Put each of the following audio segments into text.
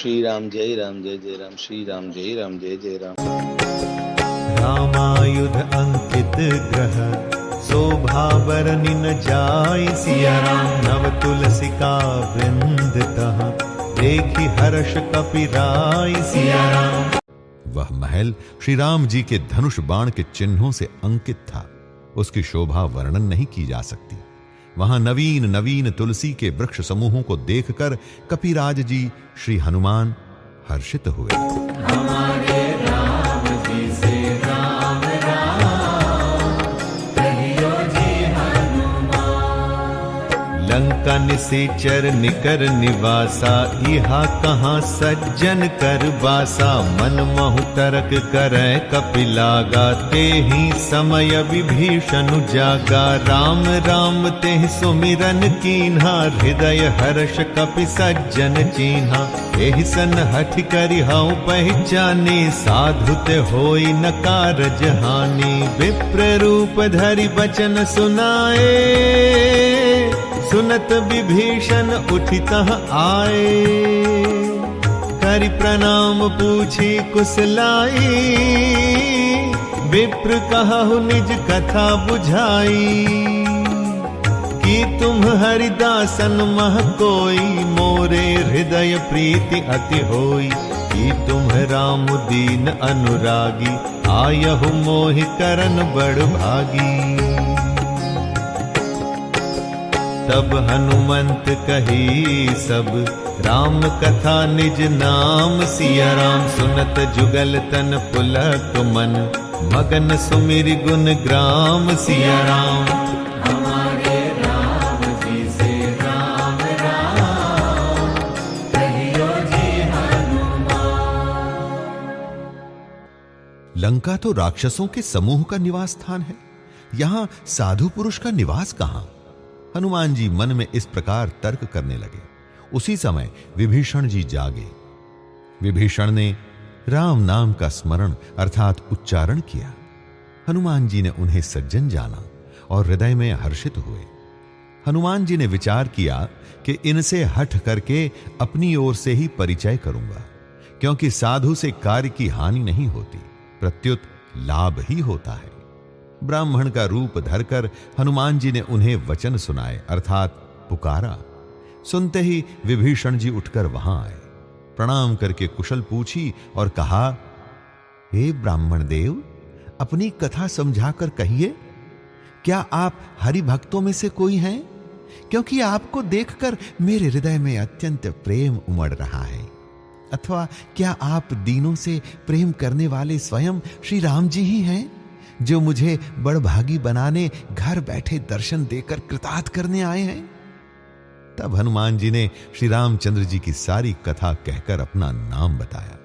श्री राम जय राम जय जय राम, श्री राम जय राम जय जय राम। रामायुध अंकित ग्रह, शोभा बरनि न जाय। सिया राम नव तुलसी का वृंद तहाँ, देखी हर्ष कपिराय। सिया राम। वह महल श्री राम जी के धनुष बाण के चिन्हों से अंकित था। उसकी शोभा वर्णन नहीं की जा सकती। वहां नवीन नवीन तुलसी के वृक्ष समूहों को देखकर कपिराज जी श्री हनुमान हर्षित हुए। हमारे राम जी से राम राम, कहियो जी हनुमान। लंका निसेचर निकर निवासा, इहा कहाँ सज्जन कर बासा। मन महु तरक करे कपिलागा, ते ही समय विभीषण जागा। राम राम तेहि सुमिरन कीन्हा, हृदय हर्ष कपि सज्जन चीन्हा। एहि सन हठ करि हऊँ पहचाने, साधु ते होई न कारज हानि। विप्र रूप धरि बचन सुनाए, सुनत विभीषण उठि तह आए। करि प्रणाम पूछी कुशलाई, विप्र कहु निज कथा बुझाई। कि तुम हरिदासन मह कोई, मोरे हृदय प्रीति अति होई। कि तुम राम दीन अनुरागी, आयहु मोहि करन बड़ भागी। तब हनुमंत कही सब, राम कथा निज नाम। सिया राम सुनत जुगल तन पुलक मन, मगन सुमिर गुण ग्राम। सिया राम। हमारे राम जी से राम राम, कहियो जी हनुमान। लंका तो राक्षसों के समूह का निवास स्थान है, यहां साधु पुरुष का निवास कहां? हनुमान जी मन में इस प्रकार तर्क करने लगे। उसी समय विभीषण जी जागे। विभीषण ने राम नाम का स्मरण अर्थात उच्चारण किया। हनुमान जी ने उन्हें सज्जन जाना और हृदय में हर्षित हुए। हनुमान जी ने विचार किया कि इनसे हठ करके अपनी ओर से ही परिचय करूंगा, क्योंकि साधु से कार्य की हानि नहीं होती, प्रत्युत लाभ ही होता है। ब्राह्मण का रूप धरकर हनुमान जी ने उन्हें वचन सुनाए अर्थात पुकारा। सुनते ही विभीषण जी उठकर वहां आए, प्रणाम करके कुशल पूछी और कहा, हे ब्राह्मण देव, अपनी कथा समझाकर कहिए, क्या आप हरि भक्तों में से कोई हैं? क्योंकि आपको देखकर मेरे हृदय में अत्यंत प्रेम उमड़ रहा है। अथवा क्या आप दीनों से प्रेम करने वाले स्वयं श्री राम जी ही हैं, जो मुझे बड़भागी बनाने घर बैठे दर्शन देकर कृतार्थ करने आए हैं? तब हनुमान जी ने श्री रामचंद्र जी की सारी कथा कहकर अपना नाम बताया।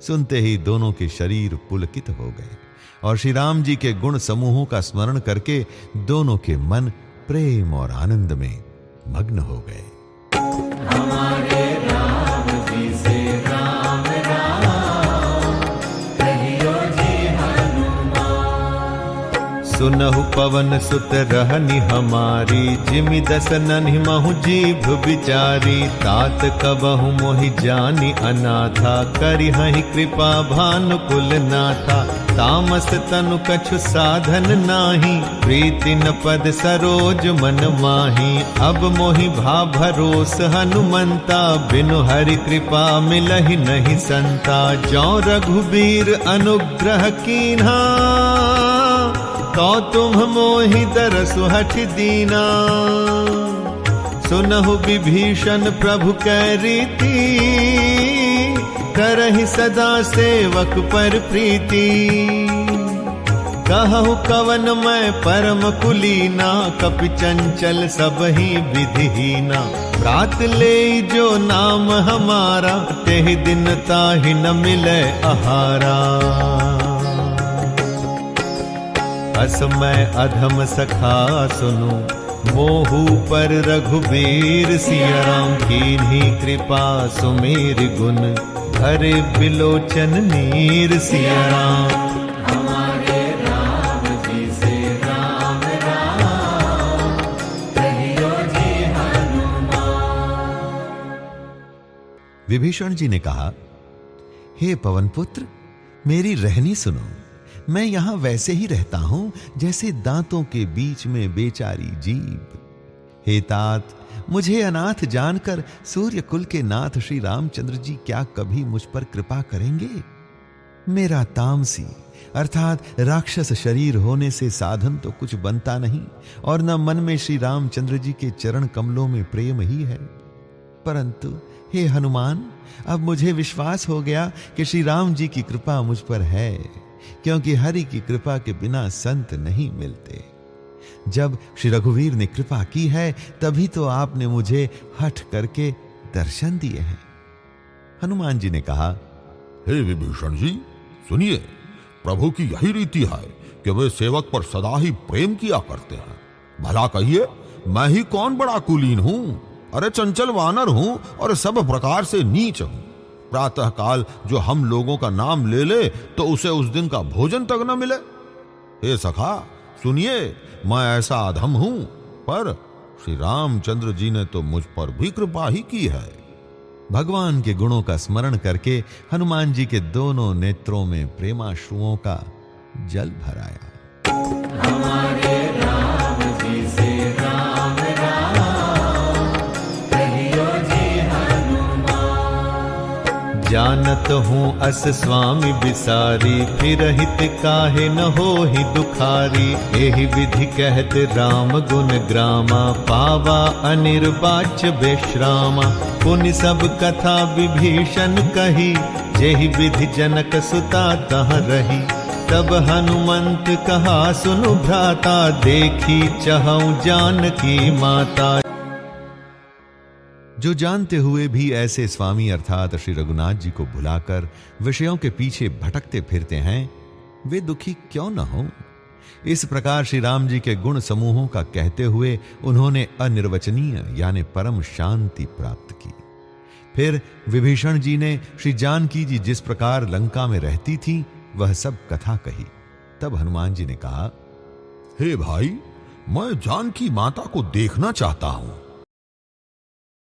सुनते ही दोनों के शरीर पुलकित हो गए और श्री राम जी के गुण समूहों का स्मरण करके दोनों के मन प्रेम और आनंद में मग्न हो गए। हमारे राम जी से राम राम, कहियो जी हनुमान। सुनहु पवन सुत रहनि हमारी, जिमि दसननि महु जीभ विचारी। तात कबहु मोहि जानि अनाथा, करिहहि कृपा भानुकुल नाथा। तामस तनु कछु साधन नाही, प्रीति न पद सरोज मन माही। अब मोहि भा भरोस हनुमंता, बिनु हरि कृपा मिलहि नहीं संता। जौ रघुबीर अनुग्रह कीन्हा, तो तुम मोहि दरसु हठ दीना। सुनहु विभीषण प्रभु कै रीति, करहि सदा सेवक पर प्रीति। कहु कवन मैं परम कुलीना, कपि चंचल सबहि विधिहीना। प्रात ले जो नाम हमारा, तेहि दिन ताहि न मिले आहारा। असमय अधम सखा सुनु, मोहु पर रघुबीर। सिया राम कीन्ही कृपा सुमेर गुण, हरे बिलोचन नीर। सिया राम। हमारे राम जी से राम राम, कहियो जी हनुमान। विभीषण जी ने कहा, हे पवन पुत्र, मेरी रहनी सुनो। मैं यहां वैसे ही रहता हूं जैसे दांतों के बीच में बेचारी जीभ। हे तात, मुझे अनाथ जानकर सूर्य कुल के नाथ श्री रामचंद्र जी क्या कभी मुझ पर कृपा करेंगे? मेरा तामसी अर्थात राक्षस शरीर होने से साधन तो कुछ बनता नहीं, और न मन में श्री रामचंद्र जी के चरण कमलों में प्रेम ही है। परंतु हे हनुमान, अब मुझे विश्वास हो गया कि श्री राम जी की कृपा मुझ पर है, क्योंकि हरि की कृपा के बिना संत नहीं मिलते। जब श्री रघुवीर ने कृपा की है, तभी तो आपने मुझे हठ करके दर्शन दिए हैं। हनुमान जी ने कहा, हे विभीषण जी, सुनिए, प्रभु की यही रीति है कि वे सेवक पर सदा ही प्रेम किया करते हैं। भला कहिए, मैं ही कौन बड़ा कुलीन हूं? अरे चंचल वानर हूं और सब प्रकार से नीच हूं। प्रातः काल जो हम लोगों का नाम ले ले तो उसे उस दिन का भोजन तक न मिले। हे सखा, सुनिए, मैं ऐसा अधम हूं, पर श्री रामचंद्र जी ने तो मुझ पर भी कृपा ही की है। भगवान के गुणों का स्मरण करके हनुमान जी के दोनों नेत्रों में प्रेमाश्रुओं का जल भर आया। हमारे राम जी से राम राम कहियो जी हनुमान। जानत हूँ अस स्वामी बिसारी, फिर हित काहे न होहि दुखारी। एहि विधि कहत राम गुण ग्रामा, पावा अनिर्वाच्य विश्रामा। पुनि सब कथा विभीषण कही, जेहि विधि जनक सुता तह रही। तब हनुमंत कहा सुनु भ्राता, देखी चहु जानकी माता। जो जानते हुए भी ऐसे स्वामी अर्थात श्री रघुनाथ जी को भुलाकर विषयों के पीछे भटकते फिरते हैं, वे दुखी क्यों न हो। इस प्रकार श्री राम जी के गुण समूहों का कहते हुए उन्होंने अनिर्वचनीय यानी परम शांति प्राप्त की। फिर विभीषण जी ने श्री जानकी जी जिस प्रकार लंका में रहती थी वह सब कथा कही। तब हनुमान जी ने कहा, हे भाई, मैं जानकी माता को देखना चाहता हूं।